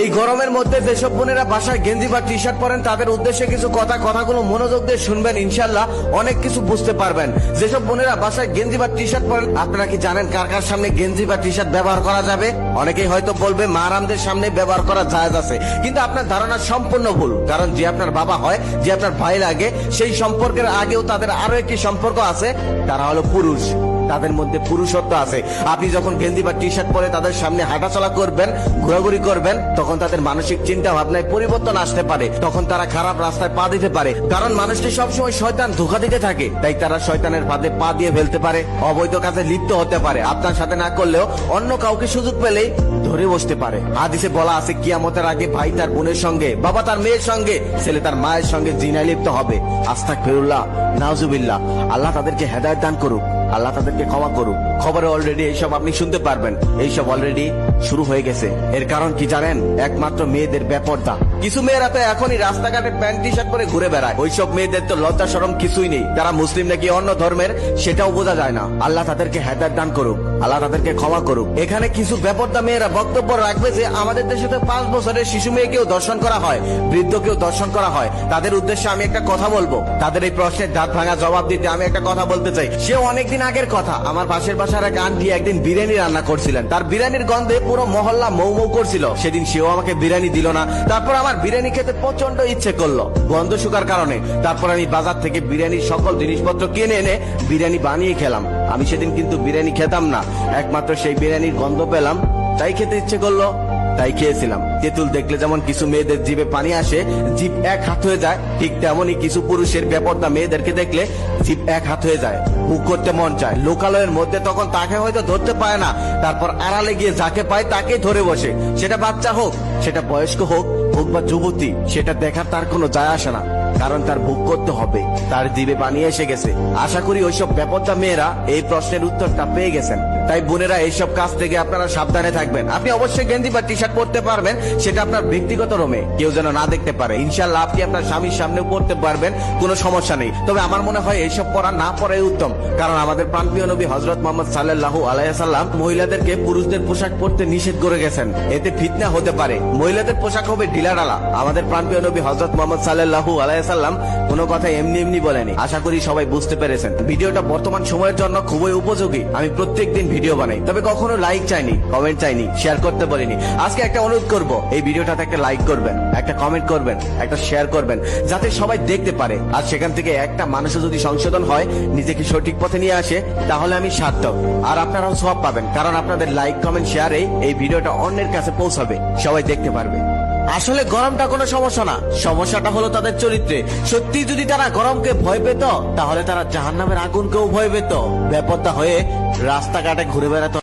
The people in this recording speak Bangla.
এই গরমের মধ্যে যেসব বোনেরা বাসায় গেঞ্জি বা টি শার্ট পরেন তাদের উদ্দেশ্যে কিছু কথাগুলো মনোযোগ দিয়ে শুনবেন, ইনশাল্লাহ অনেক কিছু বুঝতে পারবেন। যেসব বোনেরা বাসায় গেঞ্জি বা টি শার্ট পরেন, আপনারা কি জানেন কার কার সামনে গেঞ্জি বা টি শার্ট ব্যবহার করা যাবে? অনেকেই হয়তো বলবে মারামদের সামনে ব্যবহার করা জায়েজ আছে, কিন্তু আপনার ধারণা সম্পূর্ণ ভুল। কারণ যে আপনার বাবা হয়, যে আপনার ভাই লাগে, সেই সম্পর্কের আগেও তাদের আরো একটি সম্পর্ক আছে, তারা হলো পুরুষ। তাদের মধ্যে পুরুষত্ব আছে। আপনি যখন গেঞ্জি বা টি শার্ট পরে তাদের সামনে হাঁটাচলা করবেন, ঘোরাঘুরি করবেন, তখন তাদের মানসিক চিন্তা ভাবনায় পরিবর্তন আসতে পারে। তখন তারা খারাপ রাস্তায় পা দিতে পারে। কারণ মানুষকে সবসময় শয়তান ধোঁকা দিতে থাকে, তাই তারা শয়তানের ফাঁদে পা দিয়ে ফেলতে পারে, অবৈধ কাজে লিপ্ত হতে পারে। আপনার সাথে না করলেও অন্য কাউকে সুযোগ পেলেই ধরে বসতে পারে। হাদিসে বলা আছে কিয়ামতের আগে ভাই তার বোনের সঙ্গে, বাবা তার মেয়ের সঙ্গে, ছেলে তার মায়ের সঙ্গে জিনায় লিপ্ত হবে। আস্তাগফিরুল্লাহ, নাউজুবিল্লাহ। আল্লাহ তাদেরকে হেদায়েত দান করুক, আল্লাহ তাদেরকে ক্ষমা করুক। খবরে অলরেডি এইসব আপনি শুনতে পারবেন, এইসব অলরেডি শুরু হয়ে গেছে। এর কারণ কি জানেন? একমাত্র মেয়েদের বেপরদা। কিছু মেয়েরা তো এখনই রাস্তাঘাটে প্যান্ট টি শার্ট পরে ঘুরে বেড়ায়। ওইসব মেয়েদের তো লজ্জা শরম কিছুই নেই। তারা মুসলিম নাকি অন্য ধর্মের সেটাও বোঝা যায় না। আল্লাহ তাদেরকে হেদায়েত দান করুক, আল্লাহ তাদেরকে ক্ষমা করুক। এখানে কিছু বেপরদা মেয়েরা বক্তব্য রাখবে যে আমাদের দেশে তো 5 বছরের শিশু মেয়েকেও দর্শন করা হয়, বৃদ্ধকেও দর্শন করা হয়। তাদের উদ্দেশ্যে আমি একটা কথা বলবো, তাদের এই প্রশ্নের দাঁত ভাঙা জবাব দিতে আমি একটা কথা বলতে চাই। সেও অনেকদিন আগের কথা। আমার পাশের বাসার এক আন্টি একদিন বিরিয়ানি রান্না করছিলেন। তার বিরিয়ানির গন্ধে পুরো মহল্লা মৌ মৌ করছিল। সেদিন সেও আমাকে বিরিয়ানি দিল না। তারপর আমার বিরিয়ানি খেতে প্রচন্ড ইচ্ছে করলো গন্ধ শুকার কারণে। তারপর আমি বাজার থেকে বিরিয়ানির সকল জিনিসপত্র কিনে এনে বিরিয়ানি বানিয়ে খেলাম। আমি সেদিন কিন্তু বিরিয়ানি খেতাম না, একমাত্র সেই বিরিয়ানির গন্ধ পেলাম, তাই খেতে ইচ্ছে করলো, তাই খেয়েছিলাম। তেঁতুল দেখলে যেমন কিছু মেয়েদের জিভে পানি আসে, জিভ এক হাত হয়ে যায়, ঠিক তেমনই কিছু পুরুষের বেপরদা মেয়েদেরকে দেখলে জিভ এক হাত হয়ে যায়, মুখ করতে মন চায়। লোকালয়ের মধ্যে তখন তাকে হয়তো ধরতে পায় না, তারপর আড়ালে গিয়ে যাকে পায় তাকেই ধরে বসে। সেটা বাচ্চা হোক, সেটা বয়স্ক হোক বা যুবতী, সেটা দেখার তার কোনো যায় আসে না। কারণ তার ভোগ করতে হবে, তার জিভে পানি এসে গেছে। আশা করি ওইসব বেপরদা মেয়েরা এই প্রশ্নের উত্তরটা পেয়ে গেছেন। তাই বোনেরা, এইসব কাজ থেকে আপনারা সাবধানে থাকবেন। আপনি অবশ্যই গেঞ্জি বা টি শার্ট পরতে পারবেন, সেটা আপনার ব্যক্তিগত রুমে কেউ যেন না দেখতে পারে। ইনশাল্লাহ আপনি আপনার স্বামীর সামনেও পড়তে পারবেন, কোনো সমস্যা নেই। তবে আমার মনে হয় এইসব পরা না পরাই উত্তম। কারণ আমাদের প্রাণপ্রিয় নবী হযরত মুহাম্মদ সাল্লাল্লাহু আলাইহি ওয়াসাল্লাম মহিলাদেরকে পুরুষদের পোশাক পরতে নিষেধ করে গেছেন। এতে ফিতনা হতে পারে, মহিলাদের পোশাক হবে ঢিলাঢালা। আমাদের প্রাণপ্রিয় নবী হযরত মুহাম্মদ সাল্লাল্লাহু আলাইহি ওয়াসাল্লাম কোনো কথা এমনি এমনি বলেনি। আশা করি সবাই বুঝতে পেরেছেন। ভিডিওটা বর্তমান সময়ের জন্য খুবই উপযোগী। আমি প্রত্যেকদিন ভিডিও বানাই, তবে কখনো লাইক চাইনি, কমেন্ট চাইনি, শেয়ার করতে বলিনি। আজকে একটা অনুরোধ করব, এই ভিডিওটাতে একটা লাইক করবেন, একটা কমেন্ট করবেন, একটা শেয়ার করবেন, যাতে সবাই দেখতে পারে। আর সেখান থেকে একটা মানুষও যদি সংশোধন হয়, নিজেকে সঠিক পথে নিয়ে আসে, তাহলে আমি সার্থক। আর আপনারাও সওয়াব পাবেন, কারণ আপনাদের লাইক কমেন্ট শেয়ারে এই ভিডিওটা অন্যের কাছে পৌঁছাবে, সবাই দেখতে পারবে। আসলে গরমটা কোনো সমস্যা না, সমস্যাটা হলো তাদের চরিত্রে। সত্যি যদি তারা গরমকে ভয় পেত, তাহলে তারা জাহান্নামের আগুনকেও ভয় পেত। বেপরদা হয়ে রাস্তাঘাটে ঘুরে বেড়াতো।